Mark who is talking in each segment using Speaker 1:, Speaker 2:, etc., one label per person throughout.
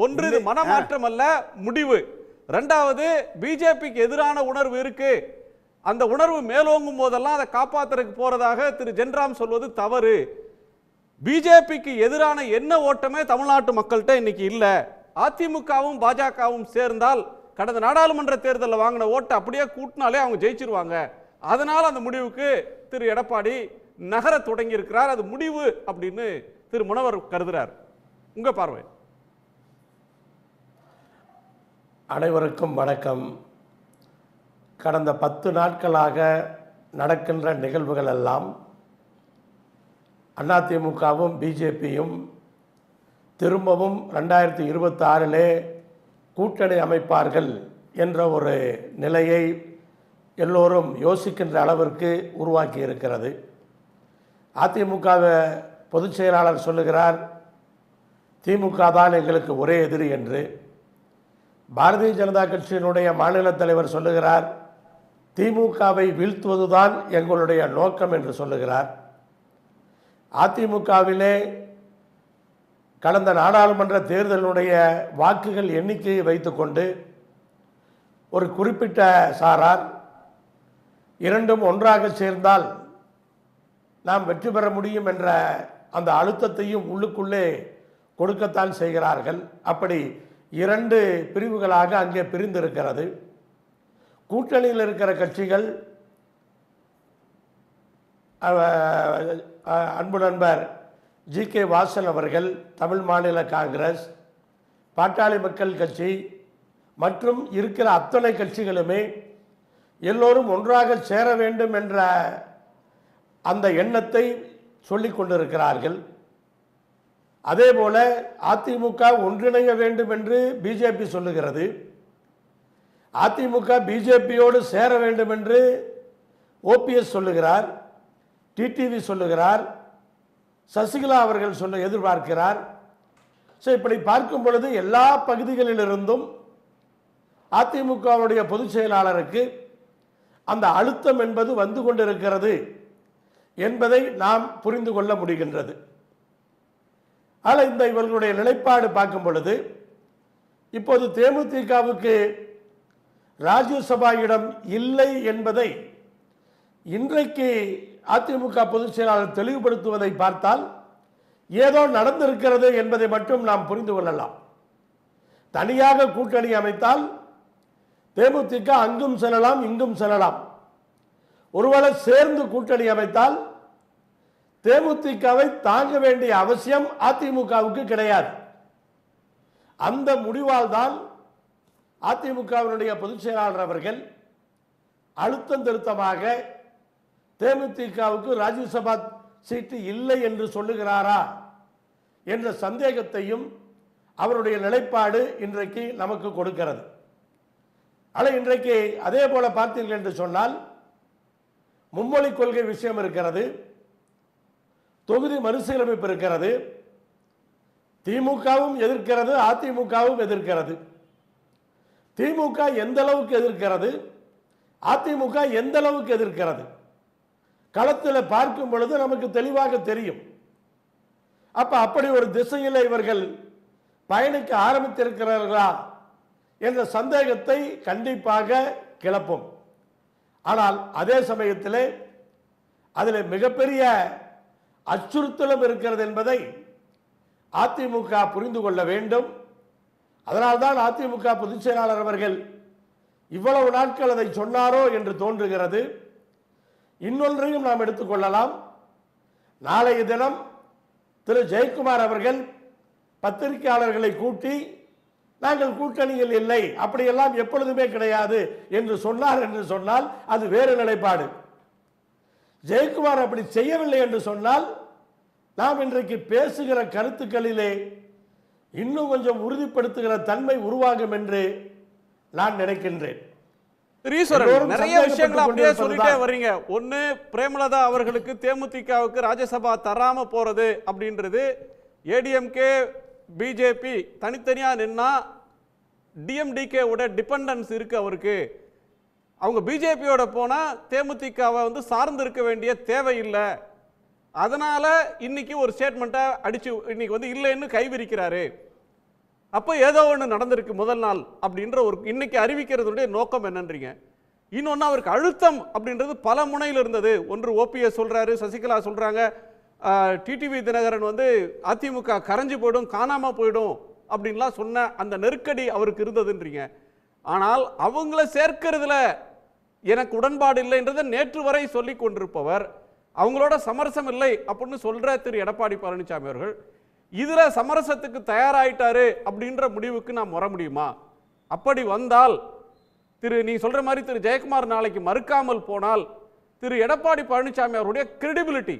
Speaker 1: ஒன்று இது மனமாற்றம் அல்ல, முடிவு. இரண்டாவது, பிஜேபிக்கு எதிரான உணர்வு இருக்கு. அந்த உணர்வு மேலோங்கும் போதெல்லாம் அதை காப்பாத்துறதுக்கு போறதாக திரு ஜென்ராம் சொல்வது தவறு. பிஜேபிக்கு எதிரான என்ன ஓட்டமே தமிழ்நாட்டு மக்கள்கிட்ட இன்னைக்கு இல்ல. அதிமுகவும் பாஜகவும் சேர்ந்தால் கடந்த நாடாளுமன்ற தேர்தலில் வாங்கின ஓட்டை அப்படியே கூட்டினாலே அவங்க ஜெயிச்சிருவாங்க. அதனால அந்த முடிவுக்கு திரு எடப்பாடி நகர தொடங்கி இருக்கிறார். அது முடிவு அப்படின்னு திரு முனவர் கருதுறார். உங்க பார்வை?
Speaker 2: அனைவருக்கும் வணக்கம். கடந்த 10 நாட்களாக நடக்கின்ற நிகழ்வுகள் எல்லாம் அதிமுகவும் பிஜேபியும் திரும்பவும் 2026 கூட்டணி அமைப்பார்கள் என்ற ஒரு நிலையை எல்லோரும் யோசிக்கின்ற அளவிற்கு உருவாக்கி இருக்கிறது. அதிமுக பொதுச் செயலாளர் சொல்லுகிறார், திமுக தான் எங்களுக்கு ஒரே எதிரி என்று. பாரதிய ஜனதா கட்சியினுடைய மாநில தலைவர் சொல்லுகிறார், திமுகவை வீழ்த்துவதுதான் எங்களுடைய நோக்கம் என்று சொல்லுகிறார். அதிமுகவிலே கடந்த நாடாளுமன்ற தேர்தலுடைய வாக்குகள் எண்ணிக்கையை வைத்துக்கொண்டு ஒரு குறிப்பிட்ட சாரார் இரண்டும் ஒன்றாக சேர்ந்தால் நாம் வெற்றி பெற முடியும் என்ற அந்த அழுத்தத்தையும் உள்ளுக்குள்ளே கொடுக்கத்தான் செய்கிறார்கள். அப்படி 2 பிரிவுகளாக அங்கே பிரிந்திருக்கிறது. கூட்டணியில் இருக்கிற கட்சிகள் அன்பு நண்பர் ஜி.கே. வாசன் அவர்கள், தமிழ் மாநில காங்கிரஸ், பாட்டாளி மக்கள் கட்சி மற்றும் இருக்கிற அத்தனை கட்சிகளுமே எல்லோரும் ஒன்றாக சேர வேண்டும் என்ற அந்த எண்ணத்தை சொல்லிக் கொண்டிருக்கிறார்கள். அதேபோல அதிமுக ஒன்றிணைய வேண்டும் என்று பிஜேபி சொல்லுகிறது. அதிமுக பிஜேபியோடு சேர வேண்டும் என்று ஓபிஎஸ் சொல்லுகிறார், டிடிவி சொல்லுகிறார், சசிகலா அவர்கள் எதிர்பார்க்கிறார். ஸோ இப்படி பார்க்கும் பொழுது எல்லா பகுதிகளிலிருந்தும் அதிமுகவுடைய பொதுச் செயலாளருக்கு அந்த அழுத்தம் என்பது வந்து கொண்டிருக்கிறது என்பதை நாம் புரிந்து கொள்ள முடிகின்றது. ஆனால் இந்த இவர்களுடைய நிலைப்பாடு பார்க்கும் பொழுது இப்போது தேமுதிகவுக்கு ராஜ்யசபா இடம் இல்லை என்பதை இன்றைக்கு அதிமுக பொதுச் செயலாளர் தெளிவுபடுத்துவதை பார்த்தால் ஏதோ நடந்திருக்கிறது என்பதை மட்டும் நாம் புரிந்து கொள்ளலாம். தனியாக கூட்டணி அமைத்தால் தேமுதிக அங்கும் செல்லலாம் இங்கும் செல்லலாம். ஒருவேளை சேர்ந்து கூட்டணி அமைத்தால் தேமுதிகவை தாங்க வேண்டிய அவசியம் அதிமுகவுக்கு கிடையாது. அந்த முடிவால் தான் அதிமுகவினுடைய பொதுச் செயலாளர் அவர்கள் அழுத்தம் திருத்தமாக தேமுதிகவுக்கு ராஜ்யசபா சீட்டு இல்லை என்று சொல்லுகிறாரா என்ற சந்தேகத்தையும் அவருடைய நிலைப்பாடு இன்றைக்கு நமக்கு கொடுக்கிறது. ஆனால் இன்றைக்கு அதே போல பார்த்தீர்கள் என்று சொன்னால் மும்மொழி கொள்கை விஷயம் இருக்கிறது, தொகுதி மறுசீரமைப்பு இருக்கிறது, திமுகவும் எதிர்க்கிறது, அதிமுகவும் எதிர்க்கிறது. திமுக எந்த அளவுக்கு எதிர்க்கிறது, அதிமுக எந்த அளவுக்கு எதிர்க்கிறது, களத்தில் பார்க்கும் பொழுது நமக்கு தெளிவாக தெரியும். அப்படி ஒரு திசையில் இவர்கள் பயணிக்க ஆரம்பித்திருக்கிறார்களா என்ற சந்தேகத்தை கண்டிப்பாக கிளப்பும். ஆனால் அதே சமயத்தில் அதில் மிகப்பெரிய அச்சுறுத்தலும் இருக்கிறது என்பதை அதிமுக புரிந்து கொள்ள வேண்டும். அதனால்தான் அதிமுக பொதுச் செயலாளர் அவர்கள் இவ்வளவு நாட்கள் அதை சொன்னாரோ என்று தோன்றுகிறது. இன்னொன்றையும் நாம் எடுத்துக்கொள்ளலாம். நாளைய தினம் திரு ஜெயக்குமார் அவர்கள் பத்திரிகையாளர்களை கூட்டி நாங்கள் கூட்டணியில் இல்லை, அப்படியெல்லாம் எப்பொழுதுமே கிடையாது என்று சொன்னார் என்று சொன்னால் அது வேறு நிலைப்பாடு. ஜெயக்குமார் அப்படி செய்யவில்லை என்று சொன்னால் நாம் இன்றைக்கு பேசுகிற கருத்துக்களிலே இன்னும் கொஞ்சம் உறுதிப்படுத்துகிற தன்மை உருவாகும் என்று நான் நினைக்கின்றேன்.
Speaker 1: நிறைய விஷயங்களை அப்படியே சொல்லிட்டே வர்றீங்க. ஒன்னு, பிரேமலதா அவர்களுக்கு தேமுதிகவுக்கு ராஜ்யசபா தராம போறது அப்படின்றது, ஏடிஎம்கே பிஜேபி தனித்தனியா நின்னா டிஎம்டிகே உடைய டிபெண்டன்ஸ் இருக்கு அவருக்கு. அவங்க பிஜேபியோட போனா தேமுதிகவை சார்ந்து இருக்க வேண்டிய தேவையில்லை. அதனால இன்னைக்கு ஒரு ஸ்டேட்மெண்ட்டை அடிச்சு இன்னைக்கு இல்லைன்னு கைவிரிக்கிறாரு. அப்போ ஏதோ ஒன்று நடந்திருக்கு முதல் நாள் அப்படின்ற ஒரு இன்னைக்கு அறிவிக்கிறதுடைய நோக்கம் என்னன்றீங்க? இன்னொன்று அவருக்கு அழுத்தம் அப்படின்றது பல முனையில் இருந்தது. ஒன்று ஓபிஎஸ் சொல்றாரு, சசிகலா சொல்றாங்க, டிடிவி தினகரன் வந்து அதிமுக கரைஞ்சு போயிடும், காணாம போயிடும் அப்படின்லாம் சொன்ன அந்த நெருக்கடி அவருக்கு இருந்ததுன்றீங்க. ஆனால் அவங்கள சேர்க்கிறதுல எனக்கு உடன்பாடு இல்லைன்றதை நேற்று வரை சொல்லி கொண்டிருப்பவர், அவங்களோட சமரசம் இல்லை அப்படின்னு சொல்ற திரு எடப்பாடி பழனிசாமி அவர்கள் இதுல சமரசத்துக்கு தயாராயிட்டாரு அப்படின்ற முடிவுக்கு நாம் வர முடியுமா? அப்படி வந்தால் நீ சொல்ற மாதிரி திரு ஜெயக்குமார் நாளைக்கு மறுக்காமல் போனால் திரு எடப்பாடி பழனிசாமி அவருடைய கிரெடிபிலிட்டி,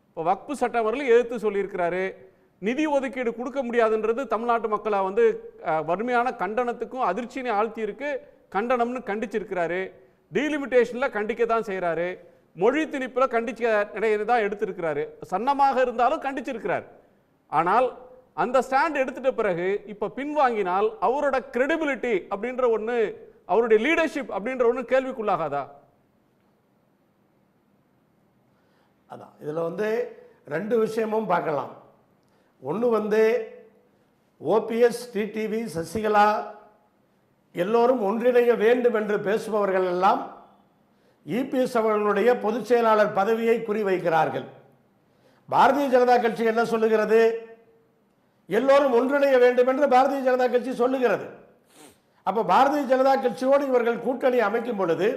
Speaker 1: இப்போ வக்பு சட்டம் வரல எதிர்த்து சொல்லியிருக்கிறாரு, நிதி ஒதுக்கீடு கொடுக்க முடியாதுன்றது தமிழ்நாட்டு மக்களை வந்து வறுமையான கண்டனத்துக்கும் அதிர்ச்சியை ஆழ்த்தி இருக்கு, கண்டனம்னு கண்டிச்சிருக்கிறாரு, டீலிமிட்டேஷன்ல கண்டிக்க தான் செய்யறாரு, மொழி திணிப்புல கண்டிக்க தான் எடுத்திருக்கிறாரு, சன்னமாக இருந்தாலும் கண்டிச்சிருக்கிறார். ஆனால் அந்த ஸ்டாண்ட் எடுத்துட்ட பிறகு இப்ப பின்வாங்கினால் அவரோட கிரெடிபிலிட்டி அப்படின்ற ஒண்ணு, அவருடைய லீடர்ஷிப் அப்படின்ற ஒண்ணு கேள்விக்குள்ளாகாதா?
Speaker 2: அதான் இதுல வந்து ரெண்டு விஷயமும் பார்க்கலாம். ஒன்று வந்து ஓபிஎஸ், டிடிவி, சசிகலா எல்லோரும் ஒன்றிணைய வேண்டும் என்று பேசுபவர்கள் எல்லாம் இபிஎஸ் அவர்களுடைய பொதுச் செயலாளர் பதவியை குறிவைக்கிறார்கள். பாரதிய ஜனதா கட்சி என்ன சொல்லுகிறது? எல்லோரும் ஒன்றிணைய வேண்டும் என்று பாரதிய ஜனதா கட்சி சொல்லுகிறது. அப்ப பாரதிய ஜனதா கட்சியோடு இவர்கள் கூட்டணி அமைக்கும் பொழுது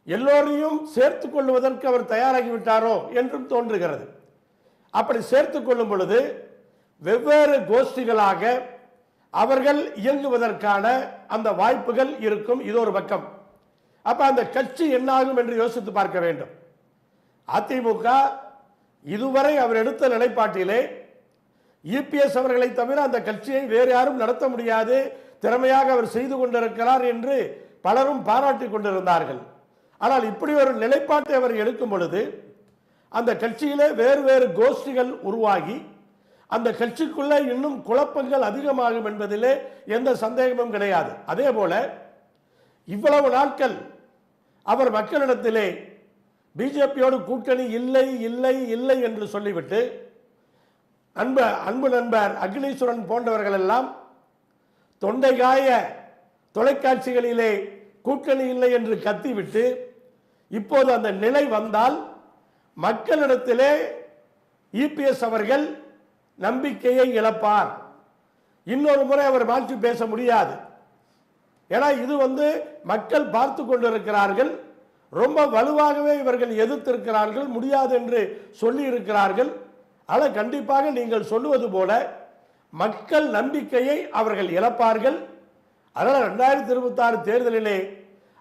Speaker 2: எல்லோரையும் சேர்த்துக் கொள்வதற்கு அவர் தயாராகிவிட்டாரோ என்றும் தோன்றுகிறது. அப்படி சேர்த்துக் கொள்ளும் பொழுது வெவ்வேறு கோஷ்டிகளாக அவர்கள் இயங்குவதற்கான அந்த வாய்ப்புகள் இருக்கும். இது ஒரு பக்கம். அப்ப அந்த கட்சி என்னாகும் என்று யோசித்து பார்க்க வேண்டும். அதிமுக இதுவரை அவர் எடுத்த நிலைப்பாட்டிலே இபிஎஸ் அவர்களை தவிர அந்த கட்சியை வேறு யாரும் நடத்த முடியாது, திறமையாக அவர் செய்து கொண்டிருக்கிறார் என்று பலரும் பாராட்டி கொண்டிருந்தார்கள். ஆனால் இப்படி ஒரு நிலைப்பாட்டை அவர் எடுக்கும் பொழுது அந்த கட்சியிலே வேறு வேறு கோஷ்டிகள் உருவாகி அந்த கட்சிக்குள்ளே இன்னும் குழப்பங்கள் அதிகமாகும் என்பதிலே எந்த சந்தேகமும் கிடையாது. அதே போல இவ்வளவு நாட்கள் அவர் மக்களிடத்திலே பிஜேபியோடு கூட்டணி இல்லை இல்லை இல்லை என்று சொல்லிவிட்டு அன்பு நண்பர் அக்னீஸ்வரன் போன்றவர்கள் எல்லாம் தொண்டைகாய தொலைக்காட்சிகளிலே கூட்டணி இல்லை என்று கத்திவிட்டு இப்போது அந்த நிலை வந்தால் மக்களிடத்திலே இபிஎஸ் அவர்கள் நம்பிக்கையை இழப்பார். இன்னொரு முறை அவர் மாற்றி பேச முடியாது. ஏன்னா இது வந்து மக்கள் பார்த்து கொண்டிருக்கிறார்கள், ரொம்ப வலுவாகவே இவர்கள் எதிர்த்திருக்கிறார்கள், முடியாது என்று சொல்லி இருக்கிறார்கள். ஆனால் கண்டிப்பாக நீங்கள் சொல்லுவது போல மக்கள் நம்பிக்கையை அவர்கள் இழப்பார்கள். அதனால் 2026 தேர்தலிலே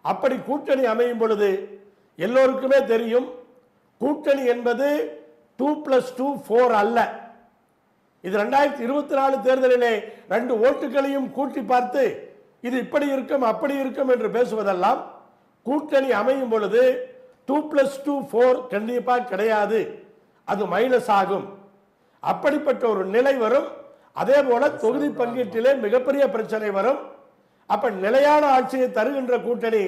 Speaker 2: அப்படி கூட்டணி அமையும் பொழுது எல்லோருக்குமே தெரியும், கூட்டணி என்பது 2+2 4 அல்ல. இது 2024 தேர்தலிலே 2 ஓட்டுகளையும் கூட்டி பார்த்து இது இப்படி இருக்கும் அப்படி இருக்கும் என்று பேசுவதெல்லாம் கூட்டணி அமையும் பொழுது 2+2 4 கண்டிப்பாக கிடையாது, அது மைனஸ் ஆகும். அப்படிப்பட்ட ஒரு நிலை வரும். அதே போல தொகுதி பங்கீட்டிலே மிகப்பெரிய பிரச்சனை வரும். அப்ப நிலையான ஆட்சியை தருகின்ற கூட்டணி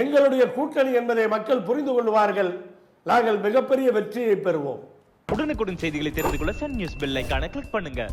Speaker 2: எங்களுடைய கூட்டணி என்பதை மக்கள் புரிந்து கொள்வார்கள். நாங்கள் மிகப்பெரிய வெற்றியை பெறுவோம்.
Speaker 3: உடனுக்குடன் செய்திகளை தெரிந்து கொள்ள சன் நியூஸ் பெல் ஐகானை கிளிக் பண்ணுங்க.